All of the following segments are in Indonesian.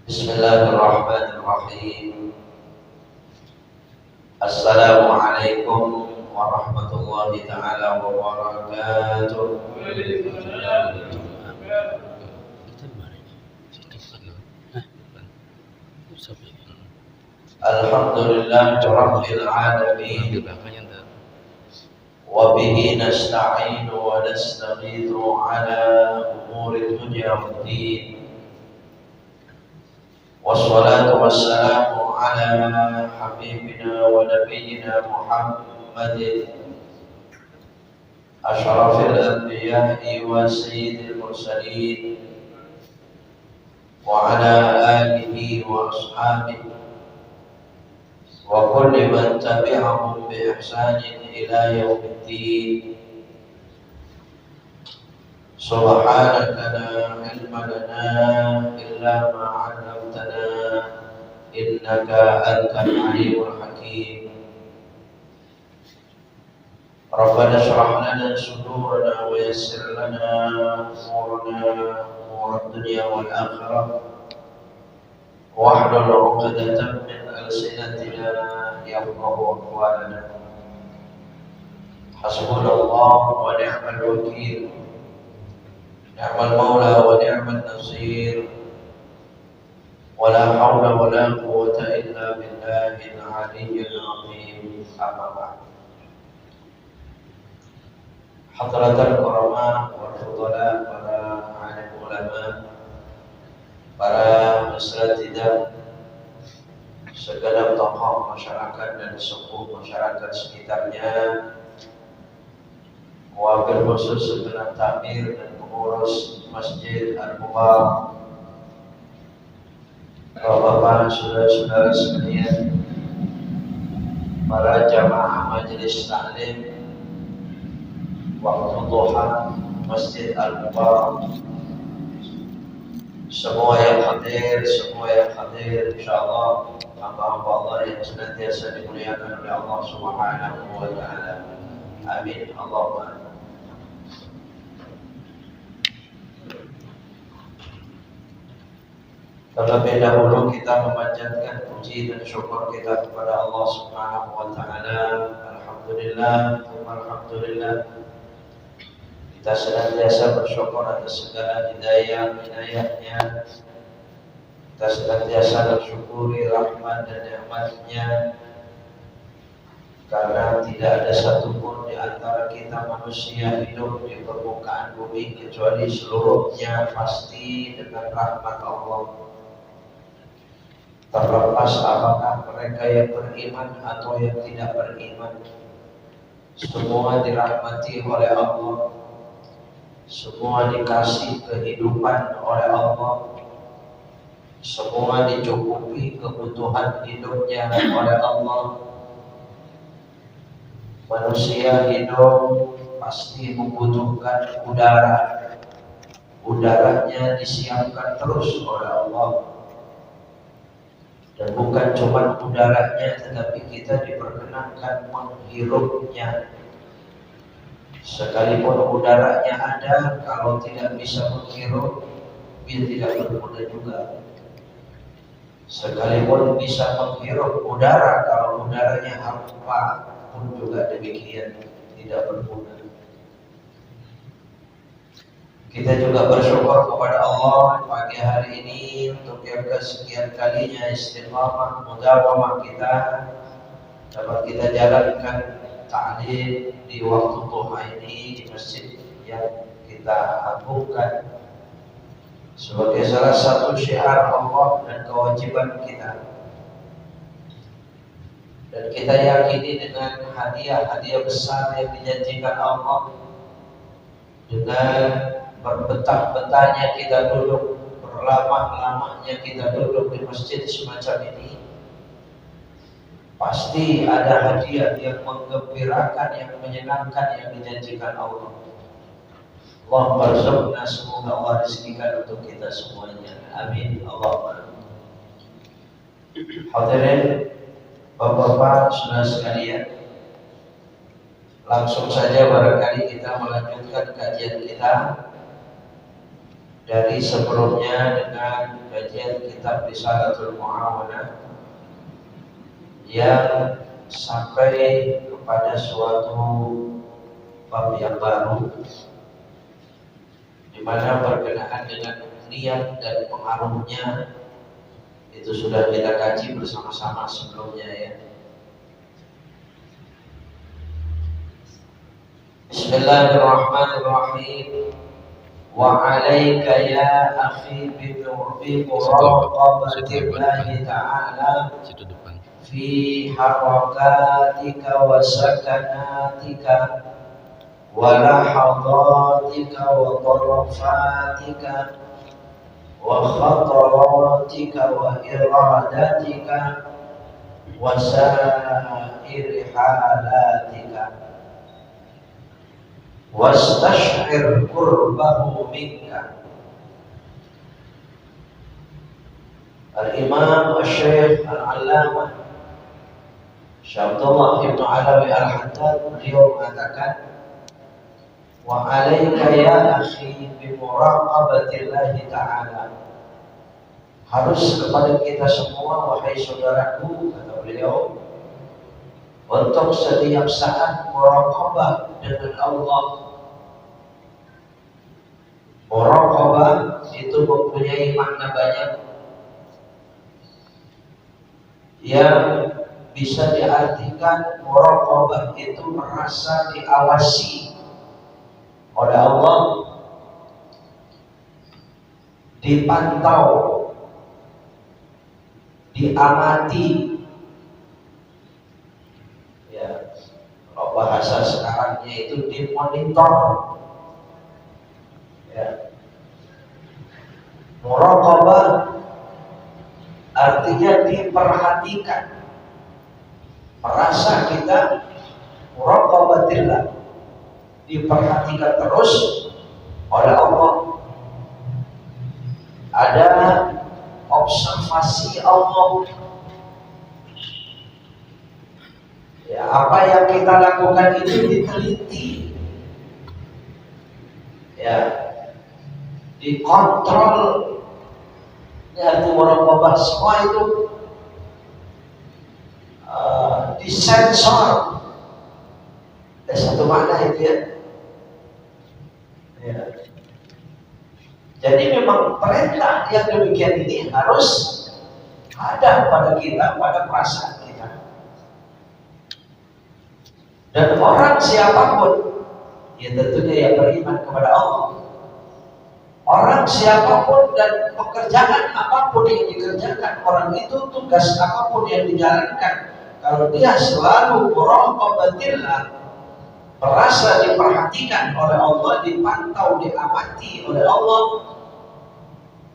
Bismillahirrahmanirrahim. Assalamualaikum warahmatullahi ta'ala wabarakatuh. Alhamdulillah rabbil alamin. Wa bihi nasta'inu wa nastaghithu ala umuri dunya waddin. Wassalatu wassalamu ala habibina wa nabiyyina Muhammadin asyrafil anbiya'i wa sayyidil mursalin wa ala alihi wa ashabihi wa kulli man tabi'ahum bi ihsanin ila yaumiddin. Subhanaka la ilma lana illa ma 'allamtana innaka antal alimul hakim. Rabbana shrah lana sudurana wa yassir lana umurana umur dunya wal akhirah wahlul 'uqdatam min alsinatina yafqahu aqwalana. Hasbunallahu wa ni'mal wakeel. Ni'mal maula wa ni'mal nasir. Wala hawla wala quwwata illa billahil aliyyil azim. Amma ba'd. Hadratul kurama wal fudala, para alim ulama, para asatidzah, segenap tokoh masyarakat dan sepuh masyarakat sekitarnya, wabil khusus segenap takmir dan pengurus Masjid Al-Mubarak, bapak-bapak, saudara-saudara sekalian, para jamaah majelis taklim waktu duha Masjid Al-Mubarak, semua yang hadir, insyaallah hamba-hamba Allah yang senantiasa dimuliakan oleh Allah Subhanahu wa taala. Amin. Allahumma. Terlebih dahulu kita memanjatkan puji dan syukur kita kepada Allah Subhanahu wa taala. Alhamdulillah, alhamdulillah. Kita senantiasa bersyukur atas segala hidayah-nya. Kita senantiasa bersyukuri rahmat dan nikmat-Nya, karena tidak ada satupun di antara kita manusia hidup di permukaan bumi kecuali seluruhnya pasti dengan rahmat Allah. Terlepas apakah mereka yang beriman atau yang tidak beriman, semua dirahmati oleh Allah, semua dikasih kehidupan oleh Allah, semua dicukupi kebutuhan hidupnya oleh Allah. Manusia hidup pasti membutuhkan udara. Udaranya disiapkan terus oleh Allah. Dan bukan cuma udaranya, tetapi kita diperkenankan menghirupnya. Sekalipun udaranya ada, kalau tidak bisa menghirup, dia tidak berguna juga. Sekalipun bisa menghirup udara, kalau udaranya hampa pun juga demikian, tidak berguna. Kita juga bersyukur kepada Allah pagi hari ini untuk yang kesekian kalinya istiqamah mudawamah kita dapat kita jalankan ta'lim di waktu duha ini di masjid yang kita agungkan sebagai salah satu syiar Allah dan kewajiban kita. Dan kita yakini dengan hadiah besar yang dijanjikan Allah, dengan berbetah-betahnya kita duduk, berlama-lamanya kita duduk di masjid semacam ini, pasti ada hadiah yang menggembirakan, yang menyenangkan yang dijanjikan Allah. Allah bersyukur, semoga Allah rezekikan untuk kita semuanya. Amin. Allahumma. Hadirin Bapak-bapak, saudara sekalian, langsung saja barangkali kita melanjutkan kajian kita dari sebelumnya dengan kajian kitab Risalatul Mu'awanah yang sampai kepada suatu bab yang baru di mana berkenaan dengan niat dan pengaruhnya itu sudah kita kaji bersama-sama sebelumnya ya. Bismillahirrahmanirrahim. Wa 'alaika ya akhi bi muraqabatillahi ta'ala fi harakatika wa sakanatika wa lahadatika wa tarafatika wa khataratika wa iradatika wa sa'iri halatika wastash'ir qurbahu minka. Al-Imam Al-Syekh Al-Allamah Syekh Abdullah Ibn Alawi Al-Haddad beliau mengatakan, wa 'alaika ya akhi bi muraqabatillahi ta'ala, harus kepada kita semua wahai saudaraku, kata beliau, untuk setiap saat muraqabah dengan Allah. Muraqabah itu mempunyai makna banyak yang bisa diartikan. Muraqabah itu merasa diawasi oleh Allah, dipantau, diamati. Kalau bahasa sekarangnya itu dimonitor ya. Muraqabah artinya diperhatikan, merasa kita muraqabatillah, diperhatikan terus oleh Allah, ada observasi Allah. Ya, apa yang kita lakukan itu diteliti, ya, dikontrol. Ya, itu muraqabah, semua itu disensor. Ada satu makna itu ya. Ya. Jadi memang perintah yang demikian ini harus ada pada kita, pada perasaan kita. Dan orang siapapun, ya tentunya yang beriman kepada Allah, orang siapapun dan pekerjaan apapun yang dikerjakan, orang itu tugas apapun yang dijalankan, kalau dia selalu muraqabatillah, merasa diperhatikan oleh Allah, dipantau, diamati oleh Allah,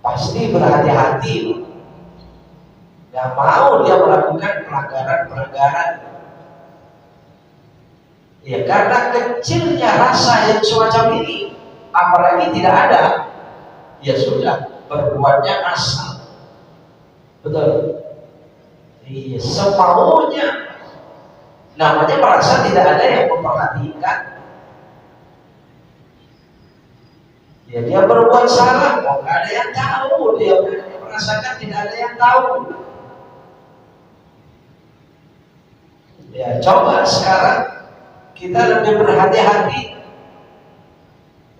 pasti berhati-hati. Yang mau dia melakukan pelanggaran-pelanggaran. Ya, karena kecilnya rasa yang semacam ini, apalagi tidak ada, ya sudah, berbuatnya asal. Betul. Iya, semaunya. Namanya merasa tidak ada yang memperhatikan. Ya, dia berbuat salah, kok nggak ada yang tahu. Dia merasakan tidak ada yang tahu. Ya, coba sekarang kita lebih berhati-hati.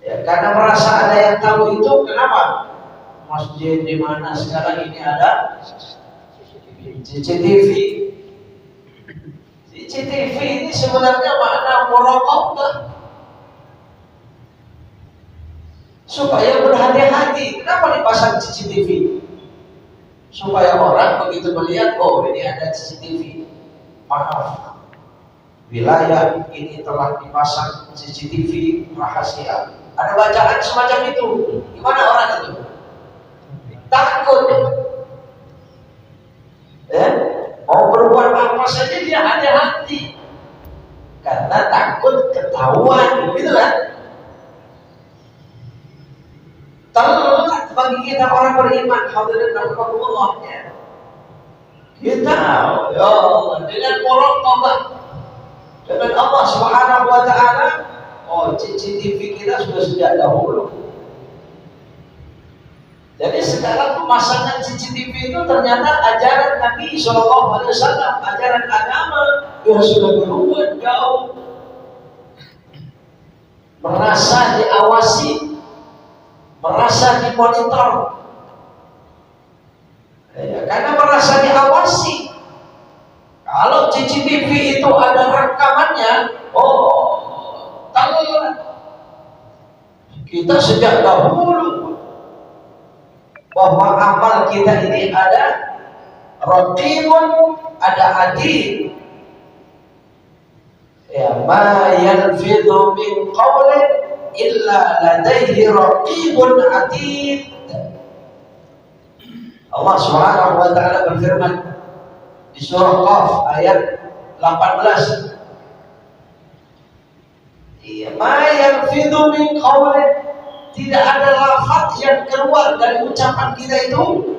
Ya, karena merasa ada yang tahu itu, kenapa? Masjid di mana sekarang ini ada CCTV. CCTV ini sebenarnya makna muraqabah, supaya berhati-hati. Kenapa dipasang CCTV? Supaya orang begitu melihat, oh ini ada CCTV, maaf, wilayah ini telah dipasang CCTV rahasia. Ada bacaan semacam itu. Gimana orang itu? Takut. Ya, mau berbuat apa saja dia hati-hati karena takut ketahuan, gitu kan? Telat bagi kita orang beriman, hadirin rahimakumullah, ya. Kita, ya Allah, dengan muraqabah dengan Allah Subhanahu wa taala, oh CCTV kita sudah sejak dahulu. Jadi sekarang pemasangan CCTV itu ternyata ajaran Nabi SAW, ajaran agama yang sudah berubah jauh. Merasa diawasi, merasa dimonitor. Ya, karena merasa diawasi. Kalau CCTV itu ada rekamannya, tahu kita sejak dahulu bahwa amal kita ini ada raqibun, ada atid. Ya, ma yalfidhu min qawlin illa ladaihi raqibun atid. Allah Subhanahu wa taala berfirman di surah Qaf ayat 18. Ya, ma yalfidhu min qawlin, tidak ada lafaz yang keluar dari ucapan kita itu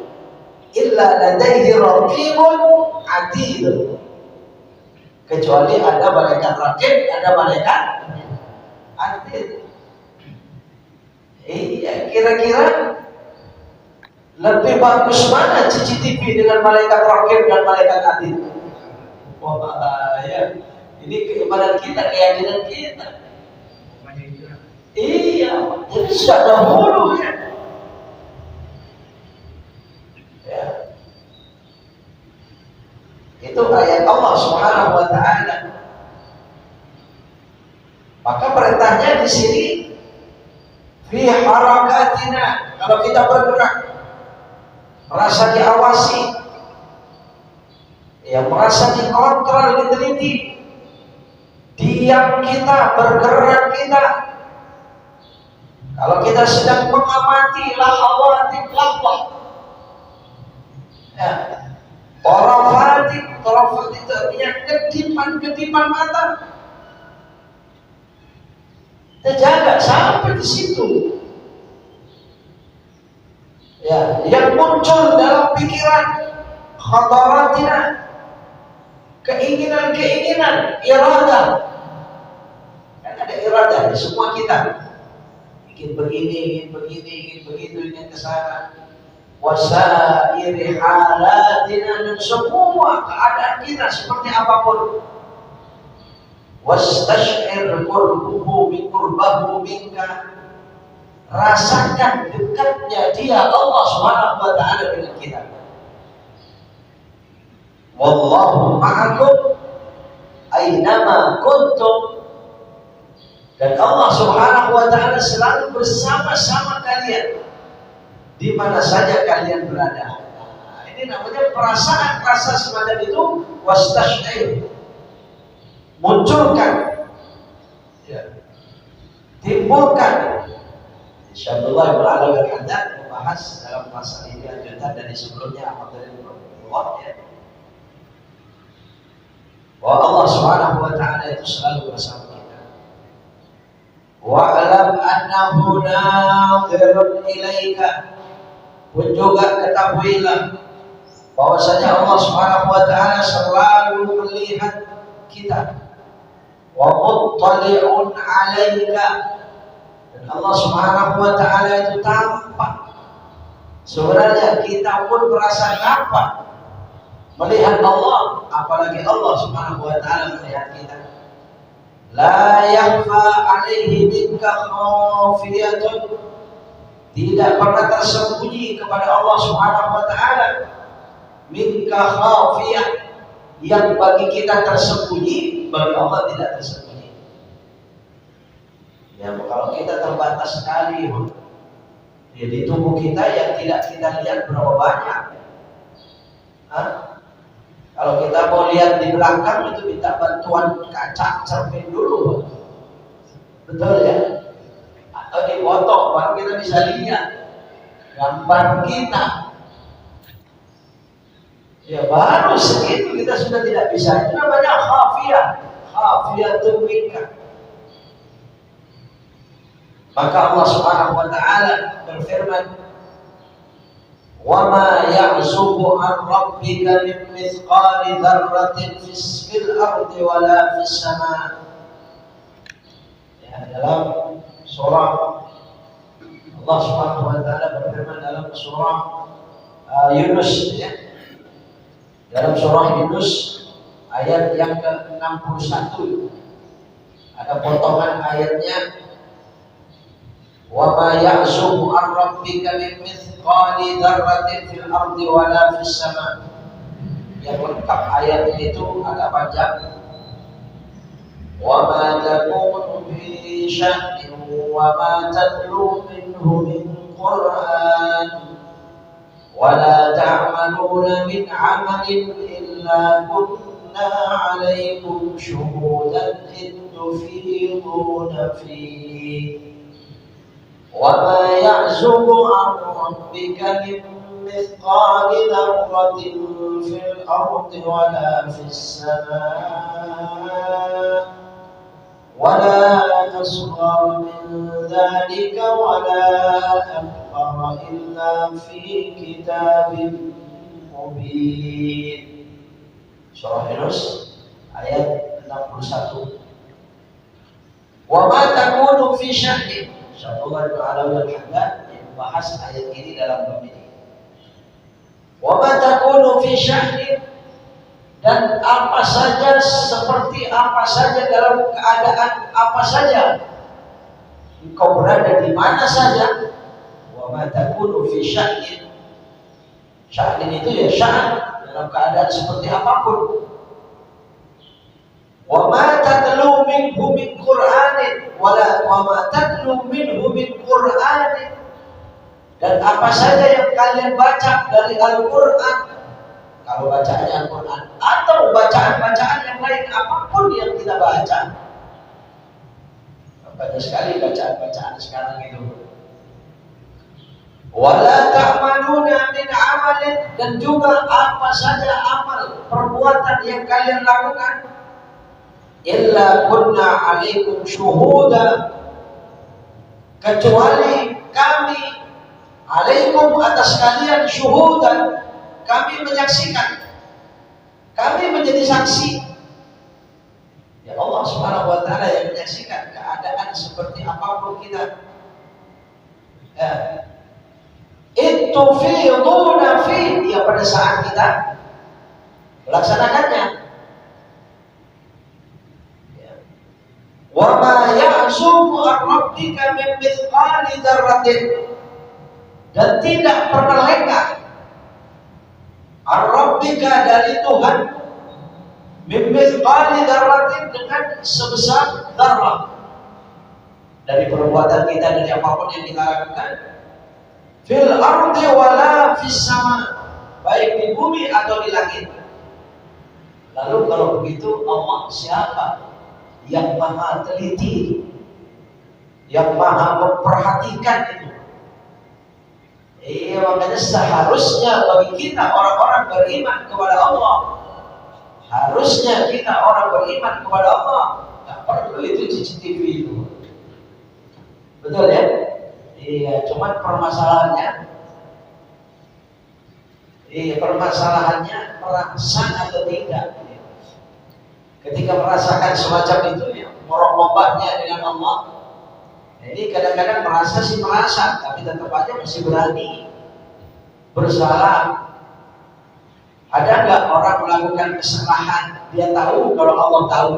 illa ladaihi raqibun atid, kecuali ada malaikat raqib, ada malaikat atid. Iya, kira-kira lebih bagus mana CCTV dengan malaikat raqib dan malaikat atid? Wah, ya. Ini keimanan kita, keyakinan kita. Iya, jadi sudah dahulu ya. Itu ayat Allah Subhanahu wa taala. Maka perintahnya di sini fi harakatina, kalau kita bergerak merasa diawasi, ya merasa dikontrol, diteliti. Diam kita, bergerak kita. Kalau kita sedang mengamati lahawatik lahwah, ya, tarafatik itu artinya kedipan mata. Kita jaga sampai di situ. Ya, yang muncul dalam pikiran khataratina, keinginan, irada. Kan ada irada di semua kita. Ingin begini, ingin begitu, ingin kesana. Wasairi halatina, dan semua keadaan kita seperti apapun. Wastash'ir qurbuhu bi qurbahu minka, rasakan dekatnya dia Allah Subhanahu wa taala dengan kita. Wallahu ma'akum aynama kuntum, dan Allah Subhanahu wa taala selalu bersama-sama kalian di mana saja kalian berada. Nah, ini namanya perasaan-rasa semacam itu, wastash'ir, munculkan, ya, timbulkan. Insyaallah Ibnu Al-Haddad membahas dalam pasal ini lanjutan dari sebelumnya, alhamdulillah, ya. Bahwa Allah Subhanahu wa taala itu selalu bersama kita. Wa'lam annahu nadhirun ilaika, pun juga ketahuilah bahwasanya Allah Subhanahu wa taala selalu melihat kita. Wa muttali'un 'alaika, dan Allah Subhanahu wa taala itu tampak. Sebenarnya kita pun merasa nampak melihat Allah, apalagi Allah Subhanahu wa taala melihat kita. La yakhfa 'alaihi minka khafiyatun, tidak pernah tersembunyi kepada Allah Subhanahu wa taala minka khafiyah, yang bagi kita tersembunyi, bagi Allah tidak tersembunyi. Ya, kalau kita terbatas sekali ya, di tubuh kita yang tidak kita lihat berapa banyak. Kalau kita mau lihat di belakang itu minta bantuan kaca cermin dulu, betul ya? Atau dipotong baru kita bisa lihat gambar kita. Ya, baru segitu kita sudah tidak bisa. Itu namanya khafiyatun minka. Maka Allah Subhanahu wa taala berfirman, "Wa ma ya'zubu 'an rabbika min mithqali dzarratin fil ardi wa la fis sama." Ya, dalam surah Allah Subhanahu wa taala berfirman dalam surah Yunus ya. Dalam surah Yunus ayat yang ke-61 ada potongan ayatnya, wa ma ya'zubu an rabbika min mithqali dzarratin fil ardi wala fis sama. Yang lengkap ayatnya itu agak panjang. Wa ma takunu fi sya'nin wa ma tatlu minhu min Qur'an wa la ta'maluna min 'amalin illa kunna 'alaykum shuhudan id tufiduna fihi wa ma ya'zubu 'an rabbika min mithqali dzarratin fil ardi wa la fis samaa'i ولا أصغر من ذلك ولا أكبر إلا في كتاب مبين. Surah Yunus ayat 61. Wa ma takunu fi sya'nin. Insyaallah Ta'ala wal Hamdan yang membahas ayat ini dalam bab ini. Wa ma takunu fi sya'nin, dan apa saja seperti apa saja dalam keadaan apa saja engkau berada di mana saja. Wa ma takunu fi sya'nin, sya'nin itu ya sya'an, dalam keadaan seperti apapun. Wa ma tatlu minhu min Qur'anin wala wa ma tatlu minhu min Qur'anin, dan apa saja yang kalian baca dari Al-Qur'an, kalau bacaannya Al-Quran atau bacaan-bacaan yang lain apapun yang kita baca. Banyak sekali bacaan-bacaan sekarang itu. Wala ta'maluna min amalin, dan juga apa saja amal perbuatan yang kalian lakukan, illa kunna alaikum syuhuda, kecuali kami alaikum atas kalian syuhudan, kami menyaksikan, kami menjadi saksi. Ya Allah Subhanahu wa taala yang menyaksikan keadaan seperti apapun kita. Itu fi'duna fi, ya pada saat kita melaksanakannya. Wa ma ya'zubu an rabbika min mithqali dzarratin, dan tidak pernah lengah Ar-Rabbika dari Tuhan min mithqali dzarratin, dengan sebesar dzarrah dari perbuatan kita, dari apapun yang kita lakukan, fil ardi wala fis sama, baik di bumi atau di langit. Lalu kalau begitu Allah siapa yang maha teliti, yang maha memperhatikan itu? Iya, makanya seharusnya bagi kita orang-orang beriman kepada Allah, harusnya kita orang beriman kepada Allah, nggak perlu itu CCTV itu. Betul ya? Iya, cuman permasalahannya merasa atau tidak. Ketika merasakan semacam itu ya, muraqabahnya dengan Allah. Ini kadang-kadang merasa, tapi tetap aja masih berani bersalah. Ada nggak orang melakukan kesalahan, dia tahu kalau Allah tahu?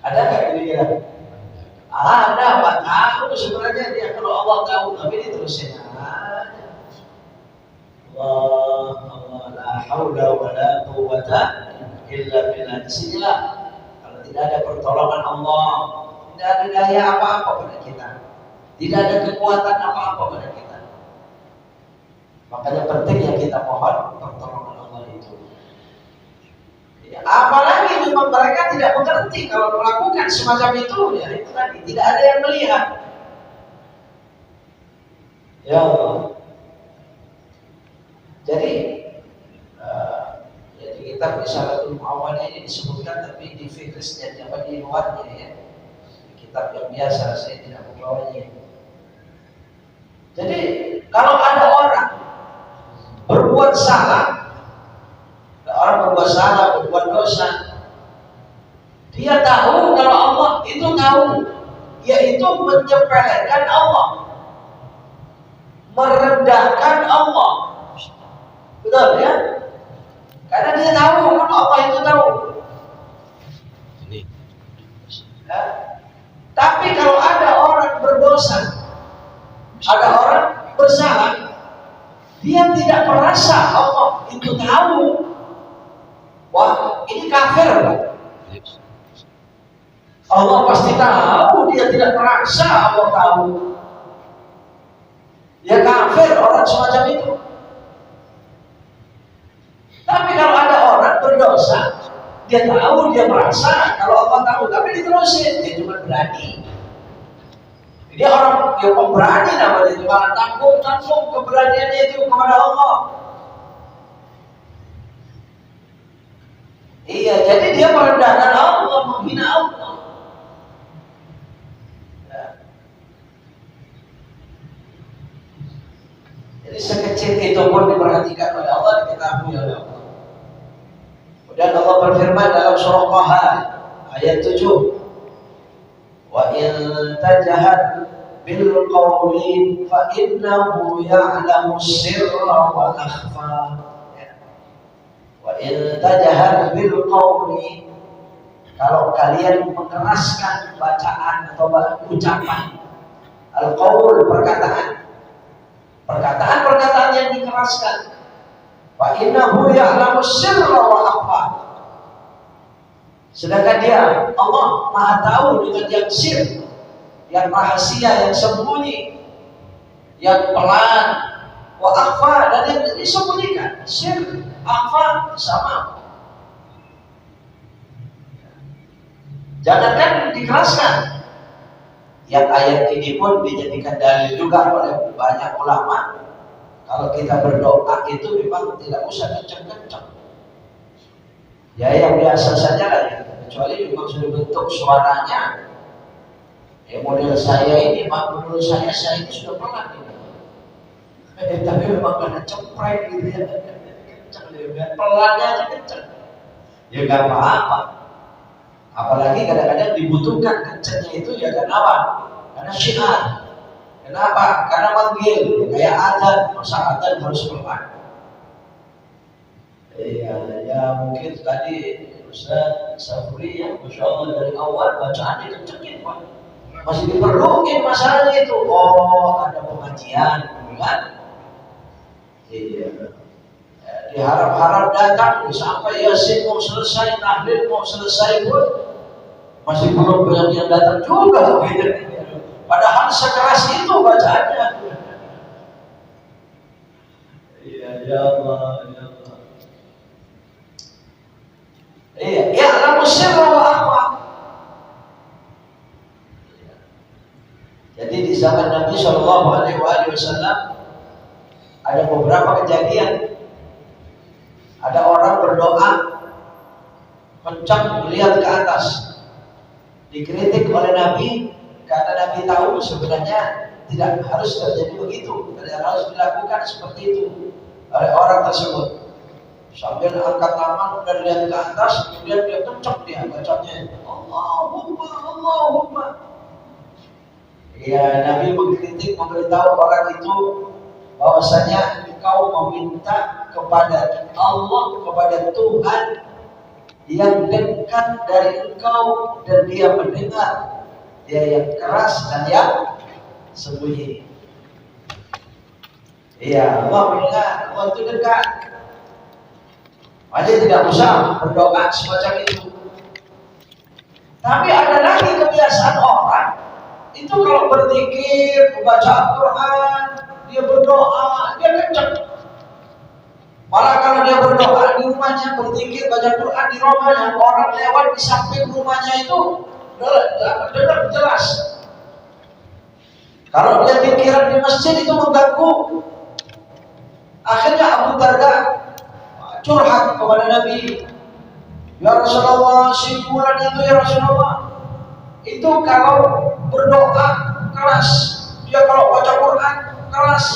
Ada nggak kira-kira? Ada, Pak, tahu sebenarnya dia kalau Allah tahu, tapi dia terusin aja. Allah la haula wa la quwwata illa billah. Disinilah kalau tidak ada pertolongan Allah, tidak ada daya apa-apa pada kita, tidak ada kekuatan apa-apa pada kita. Makanya pentingnya kita mohon pertolongan Allah itu. Ya, apalagi memang mereka tidak mengerti kalau melakukan semacam itu, ya itu tadi tidak ada yang melihat. Ya Allah. Jadi kitab Risalatul Mu'awwalah ini disebutkan, tapi di fikrisnya apa di luarnya ya. Kitab yang biasa, saya tidak membawanya. Jadi kalau ada orang berbuat salah, berbuat dosa, dia tahu kalau Allah itu tahu, yaitu menyepelekan Allah, merendahkan Allah. Betul ya? Karena dia tahu kan Allah itu tahu. Ya. Tapi kalau ada orang berdosa, ada orang bersalah, dia tidak merasa Allah itu tahu. Wah, ini kafir, Pak. Allah pasti tahu, dia tidak merasa Allah tahu. Ya kafir orang semacam itu. Tapi kalau ada orang berdosa, dia tahu, dia merasa kalau Allah tahu, tapi diterusin, dia cuma berani. Dia orang yang pemberani namanya itu, malah tanggung keberaniannya itu kepada Allah. Iya, jadi dia merendahkan Allah, menghina Allah. Ya. Jadi sekecil itu pun diperhatikan oleh Allah, diketahui oleh Allah. Kemudian Allah berfirman dalam surah Qaha ayat 7, wa in tajhar bil qawli fa innahu ya'lamu sirra wa akhfa. Wa in tajhar bil qawli, kalau kalian mengeraskan bacaan atau ucapan, al qaul perkataan yang dikeraskan, fa innahu ya'lamu sirra wa akhfa. Sedangkan dia Allah Maha tahu dengan yang sir, yang rahasia, yang sembunyi, yang pelan, wa akhfa, dan yang disembunyikan. Sir, akhfa sama. Jangankan dikeraskan. Yang ayat ini pun dijadikan dalil juga oleh banyak ulama. Kalau kita berdoa itu memang tidak usah kencang-kencang. Ya yang biasa saja lah ya. Kecuali memang sudah bentuk suaranya. Ya model saya ini, menurut saya ini sudah pelan ini. Tapi memang karena ceprek gitu ya. Kencang dia, pelannya aja kencang. Ya gak apa-apa. Apalagi kadang-kadang dibutuhkan kencangnya itu ya kenapa? Karena syiar. Kenapa? Karena manggil, kayak adzan, masa adzan harus pelan. Ya mungkin tadi Ustaz Safri ya, Masya Allah dari awal bacaan dikencengin Pak. Masih diperlukan masalahnya itu. Oh ada pengajian, kan? Iya. Diharap-harap datang sampai Yasin mau selesai, tahlil mau selesai pun masih belum banyak yang datang juga. Padahal sekeras itu bacaannya. Iya, ya Allah, ya Allah. Iya, ya lamu sirra wa akhfa. Jadi di zaman Nabi Shallallahu Alaihi Wasallam ada beberapa kejadian. Ada orang berdoa kencang melihat ke atas, dikritik oleh Nabi karena Nabi tahu sebenarnya tidak harus terjadi begitu, tidak harus dilakukan seperti itu oleh orang tersebut. Sambil angkat tangan dan lihat ke atas, kemudian dia kencang dia bacanya, Allahumma, Allahumma. Ya, Nabi mengkritik, memberitahu orang itu bahwasanya engkau meminta kepada Allah, kepada Tuhan yang dekat dari engkau dan dia mendengar, dia yang keras dan yang sembunyi. Iya, Allah mendengar, Allah itu dekat. Makanya tidak usah berdoa semacam itu. Tapi ada lagi kebiasaan orang itu kalau berzikir, membaca Al-Quran, dia berdoa, dia kencang. Malah kalau dia berdoa di rumahnya, berzikir, baca Quran di rumahnya, orang lewat di samping rumahnya itu dengar jelas. Kalau dia pikiran di masjid itu mengganggu. Akhirnya Abu Darda curhat kepada Nabi, ya Rasulullah, simpulan itu ya Rasulullah, itu kalau berdoa keras, dia kalau baca Quran keras,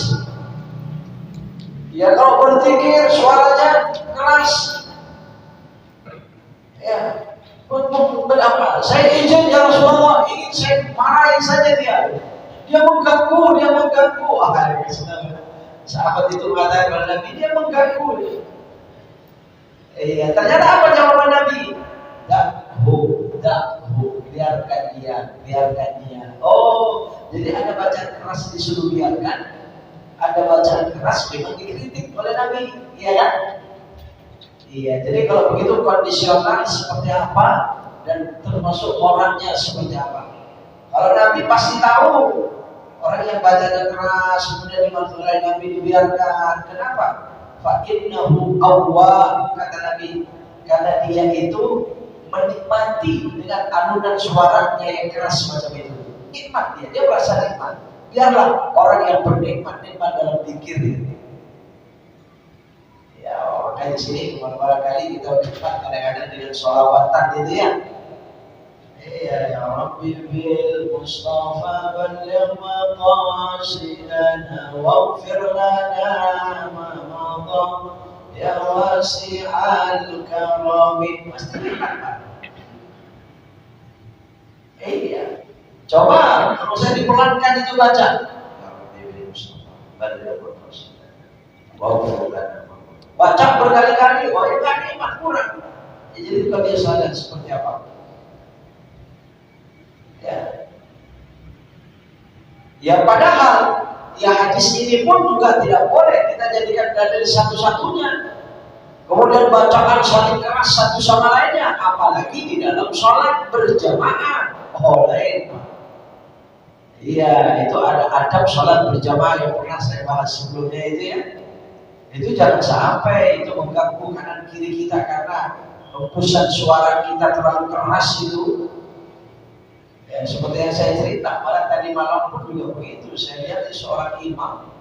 ya kalau berzikir suaranya keras. Ya, untuk berapa? Saya izin ya Rasulullah, ingin saya marahin saja dia. Dia mengganggu. Sahabat itu mengatakan kepada Nabi, dia mengganggu. Ternyata apa jawaban Nabi? Dakhu, biarkan dia. Oh, jadi ada bacaan keras disuruh biarkan, ada bacaan keras memang dikritik oleh Nabi, iya kan? Iya, jadi kalau begitu kondisional seperti apa dan termasuk orangnya seperti apa. Kalau Nabi pasti tahu orang yang bacanya keras kemudian dimarahi Nabi dibiarkan. Kenapa? Fa innahu awwab, kata Nabi, karena dia itu menikmati dengan alunan suaranya yang keras semacam itu. Nikmat dia merasa nikmat. Biarlah orang yang bernikmat dalam pikir. Ya, makanya di sini barangkali kita nikmat kadang-kadang dengan sholawatan gitu ya. Ya Rabbi bil Mustafa balligh maqasidana waghfir lana ma madha ya wasi'al karami. Pasti nikmat. Iya. Coba kalau saya dipelankan itu baca. Ya Rabbi bil Mustafa balligh maqasidana waghfir lana. Baca berkali-kali, oh ya kan nikmat kurang. Jadi kebiasaan seperti apa? Ya padahal hadis ini pun juga tidak boleh kita jadikan dalil satu-satunya. Kemudian bacaan saling keras satu sama lainnya, apalagi di dalam sholat berjamaah. Lain. Iya, itu ada adab sholat berjamaah yang pernah saya bahas sebelumnya itu ya. Itu jangan sampai itu mengganggu kanan kiri kita karena hembusan suara kita terlalu keras itu. Ya, seperti yang saya cerita, malah tadi malam pun juga begitu. Saya lihat seorang imam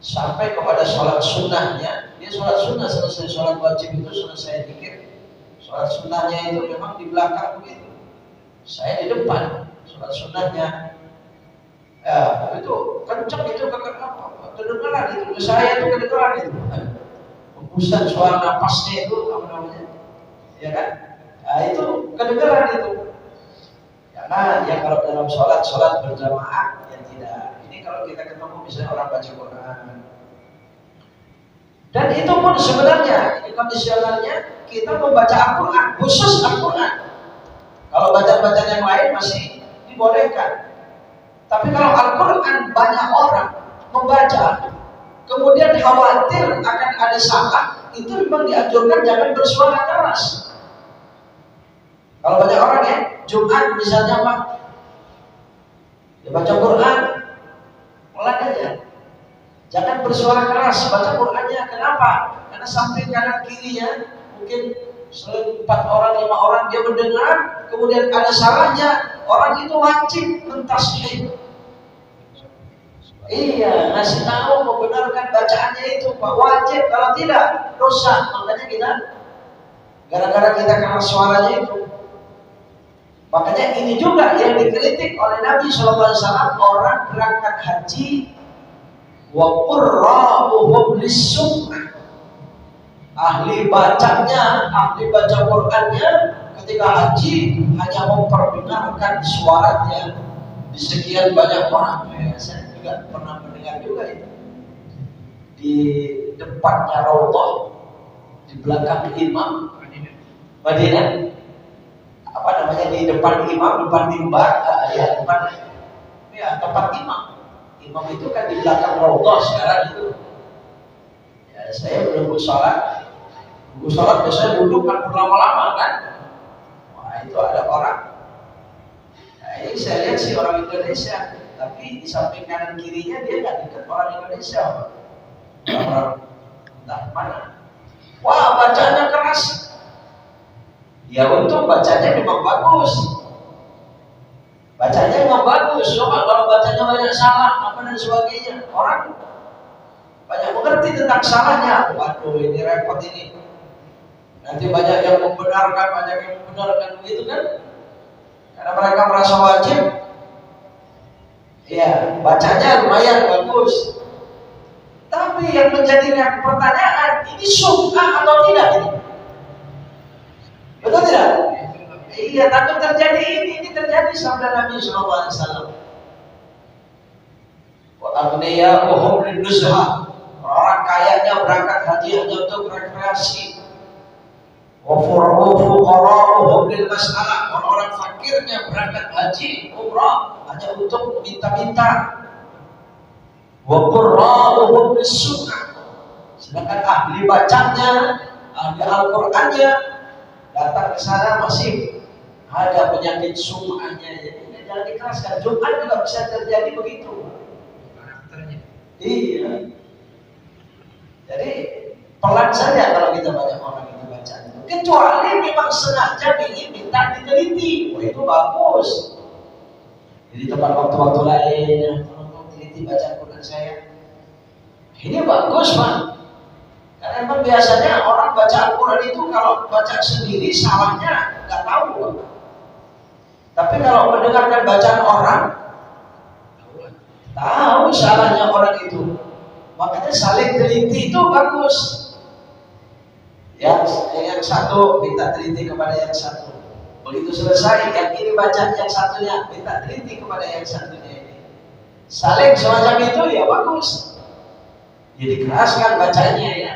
sampai kepada sholat sunnahnya, dia sholat sunnah selesai sholat wajib itu selesai dikir. Sholat sunnahnya itu memang di belakang begitu. Saya di depan sholat sunnahnya. Ya, itu kencang itu kedengaran itu. Saya itu kedengaran itu. Hembusan suara napasnya itu apa namanya? Ya kan? Nah, itu kedengaran itu. Karena ya kalau dalam sholat berjamaah ya tidak. Ini kalau kita ketemu misalnya orang baca Quran. Dan itu pun sebenarnya ini kondisionalnya kita membaca Al-Quran, khusus Al-Quran. Kalau bacaan-bacaan yang lain masih dibolehkan. Tapi kalau Al-Quran banyak orang membaca, kemudian khawatir akan ada salah, itu memang dianjurkan jangan bersuara keras. Kalau banyak orang ya, Jumat misalnya Pak, dia baca Quran, pelan aja. Jangan bersuara keras, baca Qurannya. Kenapa? Karena samping kanan kirinya, mungkin 4 orang, 5 orang dia mendengar, kemudian ada salahnya, orang itu wajib mentasbih. Iya, ngasih tahu, membenarkan bacaannya itu, Pak, wajib. Kalau tidak, dosa. Makanya kita, gara-gara kita keras suaranya itu. Makanya ini juga yang dikritik oleh Nabi SAW, orang berangkat haji wa qurra'uhum lis-sunnah. Ahli bacanya, ahli baca Qur'annya ketika haji hanya memperdengarkan suaranya di sekian banyak orang. Saya juga pernah mendengar juga itu. Di depannya Raudhah, di belakang imam Madinah. Apa namanya, di depan imam, depan mimbar, ya depan ya tempat imam. Imam itu kan di belakang Raudhah sekarang itu. Ya, saya menunggu sholat biasanya duduk kan berlama-lama kan. Wah, itu ada orang. Nah, ini saya lihat sih orang Indonesia, tapi di samping kanan kirinya dia nggak dekat orang Indonesia. Orang entah mana. Wah, bacanya keras. Ya untuk bacanya memang bagus. Bacanya memang bagus. Coba kalau bacanya banyak salah apa dan sebagainya, orang banyak mengerti tentang salahnya. Waduh, ini repot ini. Nanti banyak yang membenarkan begitu kan? Karena mereka merasa wajib. Ya, bacanya lumayan bagus. Tapi yang menjadikan pertanyaan, ini sunnah atau tidak ini? Betul tidak? Iya, takut terjadi ini terjadi sabda Nabi SAW. Wa aghniya'uhum lin-nuzha. Orang kayanya berangkat haji hanya untuk rekreasi. Wa fuqara'uhum lil-mas'alah. Orang fakirnya berangkat haji umrah hanya untuk minta-minta. Wa qurra'uhum lis-sunnah. Sedangkan ahli bacanya, ahli Al-Qur'annya datang ke sana masih ada penyakit sum'ahnya. Jadi jangan dikeraskan. Jumat juga bisa terjadi begitu. Iya. Jadi pelan saja kalau kita banyak orang itu bacaan itu. Kecuali memang sengaja ingin minta diteliti, itu bagus. Jadi tempat waktu-waktu lain, tolong teliti bacaan Quran saya. Ini bagus, Pak. Karena memang biasanya orang baca Al-Quran itu kalau baca sendiri salahnya nggak tahu, Pak. Tapi kalau mendengarkan bacaan orang, tahu salahnya orang itu. Makanya saling teliti itu bagus. Yang satu minta teliti kepada yang satu. Begitu selesai, yang ini baca yang satunya minta teliti kepada yang satunya ini. Saling semacam itu ya bagus. Jadi keraskan bacanya ya.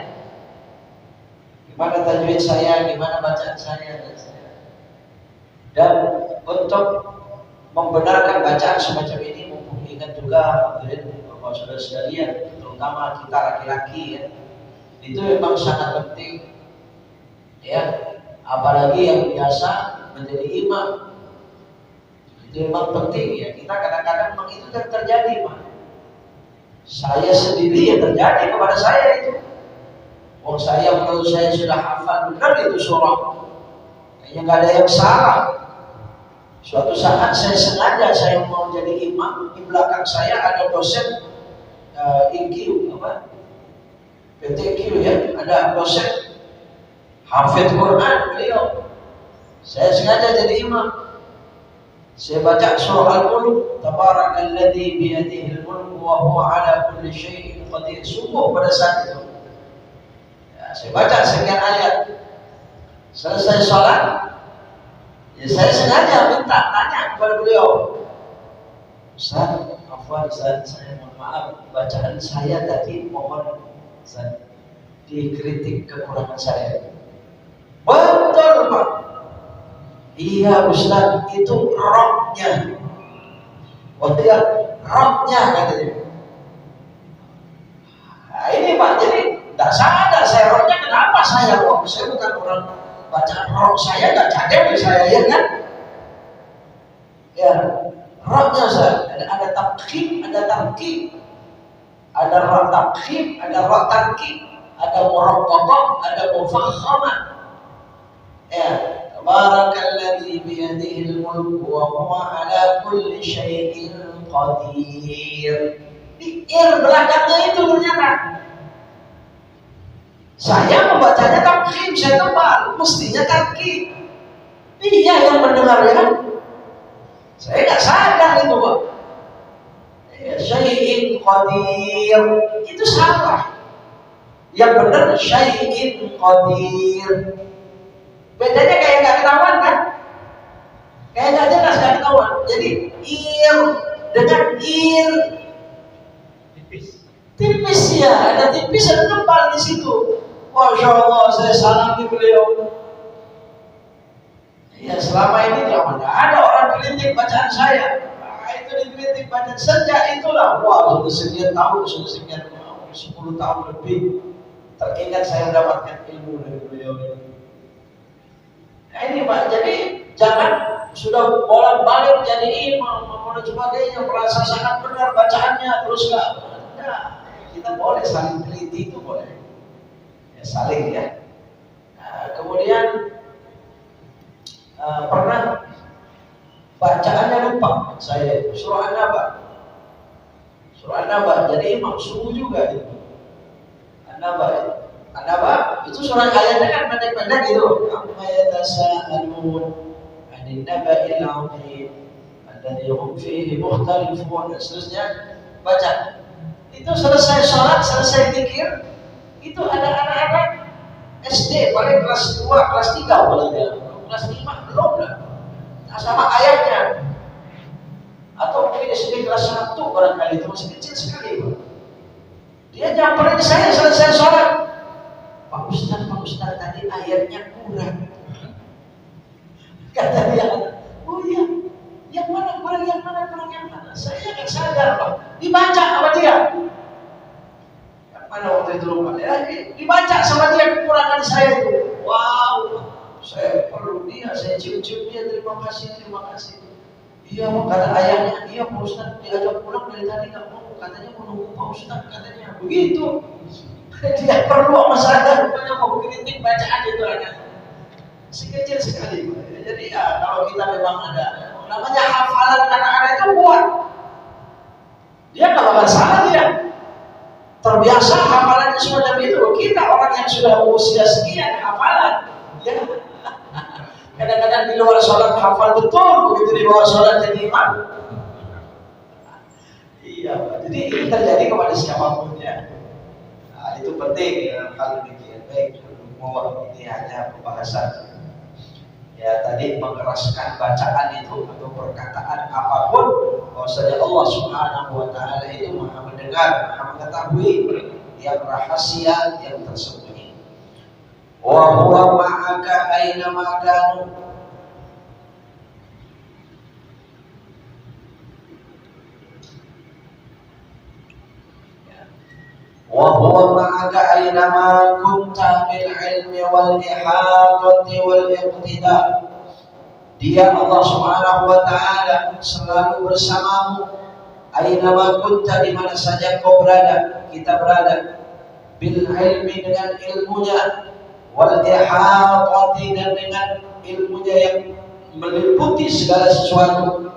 Gimana tajwid saya, gimana bacaan saya dan untuk membenarkan bacaan semacam ini, mumpung ingat juga Bapak saudara sekalian, terutama kita laki-laki ya, itu memang sangat penting ya, apalagi yang biasa menjadi imam, itu memang penting ya. Kita kadang-kadang memang itu terjadi, Pak. Saya sendiri ya terjadi kepada saya itu. Oh, saya menurut saya sudah hafal benar itu surah, kayaknya nggak ada yang salah. Suatu saat saya mau jadi imam, di belakang saya ada dosen IQ PTQ ya, ada dosen hafid Quran beliau. Saya sengaja jadi imam. Saya baca surah Al-Mulk, Tabarakalladzi biyadihil mulku wa huwa ala kulli syai'in qadir. Sungguh pada saat itu ya, saya baca sekian ayat. Selesai sholat, ya saya sengaja minta tanya kepada beliau, Ustaz, afwan Ustaz, saya mohon maaf, bacaan saya tadi mohon Ustaz dikritik kekurangan saya. Betul, Pak. Iya Ustaz, itu rohnya. Waktu ya rohnya katanya. Nah, ini Pak, jadi tidak sadar saya rohnya. Kenapa saya roh? Saya bukan orang bacaan roh saya nggak cadel saya ya kan? Ya, rohnya saya ada tabkhim, ada tarkib, ada roh tabkhim, ada roh tarkib, ada muraqqabah, ada mufakhamah. Ya, Tabarakalladzi biyadihil mulku wa huwa ala kulli syai'in qadir. Di belakangnya itu ternyata saya membacanya tabkhim, saya tebal, mestinya tarkib. Iya yang mendengar ya kan? Saya nggak sadar itu, Pak. Syai'in qadir itu salah. Yang benar syai'in qadir. Bedanya kayak nggak ketahuan kan? Kayak nggak jelas, nggak ketahuan. Jadi dengan tipis ya, ada tipis, ada tebal di situ. Masya Allah, saya salami beliau. Ya selama ini tidak ada orang kritik bacaan saya. Nah, itu dikritik bacaan sejak itulah. Wah, sudah sekian tahun, 10 tahun lebih. Teringat saya mendapatkan ilmu dari beliau ini. Nah ini Pak, jadi jangan sudah bolak-balik jadi imam dan sebagainya, merasa sangat benar bacaannya terus nggak. Nah, kita boleh saling teliti, itu boleh. Ya, saling ya. Nah, kemudian pernah bacaannya lupa saya surah An-Naba jadi imam subuh juga itu. An-Naba itu surah ayatnya kan pendek-pendek gitu. Amma yatasaalun 'anil naba'il 'azim alladzi hum fihi mukhtalifun. Seterusnya baca. Itu selesai sholat, selesai zikir, itu ada anak-anak SD paling kelas 2, kelas 3 kelas 5 belum lah. Nah, sama ayatnya. Atau mungkin SD kelas 1 barangkali, itu masih kecil sekali Pak. Dia nyamperin saya selesai sholat. Pak Ustaz tadi ayatnya kurang. Kata dia, oh iya, yang mana kurang yang mana. Saya nggak sadar Pak. Dibaca sama dia. Yang mana waktu itu lupa. Dibaca sama dia kekurangan saya itu. Wow, saya perlu dia, saya cium-cium dia, terima kasih. Iya Pak, kata ayahnya, iya Pak Ustaz diajak pulang dari tadi nggak mau, katanya mau nunggu Pak Ustaz katanya. Begitu. Dia perlu sama saya, rupanya mau kritik bacaan itu aja. Sekecil sekali. Jadi ya, kalau kita memang ada namanya hafalan anak-anak itu kuat. Dia nggak bakal salah dia. Terbiasa hafalannya semacam itu. Kita orang yang sudah usia sekian hafalan, ya. Kadang-kadang di luar sholat hafal betul, begitu di bawah sholat jadi imam. Iya, jadi ini terjadi kepada siapapun ya. Nah, itu penting hal demikian. Baik, mohon ini hanya pembahasan. Ya tadi mengeraskan bacaan itu atau perkataan apapun, bahwasanya Allah Subhanahu wa taala itu Maha mendengar, Maha mengetahui yang rahasia, yang tersembunyi. Wa huwa ma'aka aina ma kanu. Wa huwa ma'aka aina ma kunta bil ilmi wal ihadati wal iqtida. Dia Allah Subhanahu wa taala selalu bersamamu. Aina ma kunta, di mana saja kau berada, kita berada. Bil ilmi, dengan ilmunya, wal ihadati, dan dengan ilmunya yang meliputi segala sesuatu.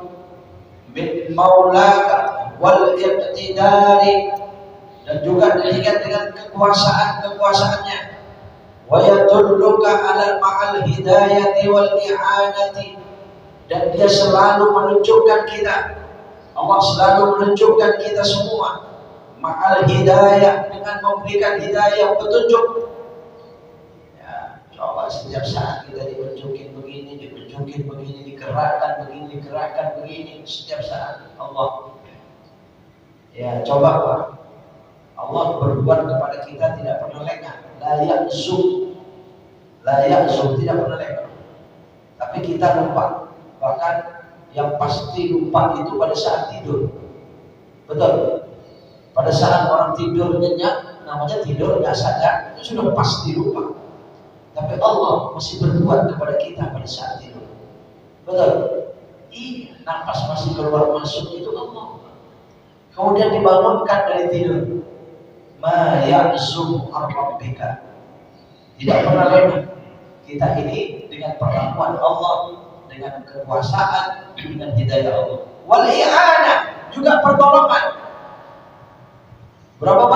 Min maulaka wal iqtidari, dan juga diikat dengan kekuasaannya. Wa yadulluka ala ma'al hidayati wal i'anati, dan dia selalu menunjukkan kita, Allah selalu menunjukkan kita semua ma'al hidayah, dengan memberikan hidayah, petunjuk. Ya, coba setiap saat kita ditunjukin begini, digerakkan begini, setiap saat Allah. Ya, coba Pak. Allah berbuat kepada kita tidak pernah lengah, la ya'zum, tidak pernah lengah. Tapi kita lupa. Bahkan yang pasti lupa itu pada saat tidur. Betul. Pada saat orang tidur nyenyak, namanya tidur nggak sadar, itu sudah pasti lupa. Tapi Allah masih berbuat kepada kita pada saat tidur. Betul. Nafas masih keluar masuk itu Allah. Kemudian dibangunkan dari tidur. Ma ya'zum ar-rabbika, tidak pernah lengah. Kita ini dengan perlakuan Allah, dengan kekuasaan, dengan hidayah Allah. Wal i'anah, juga pertolongan. Berapa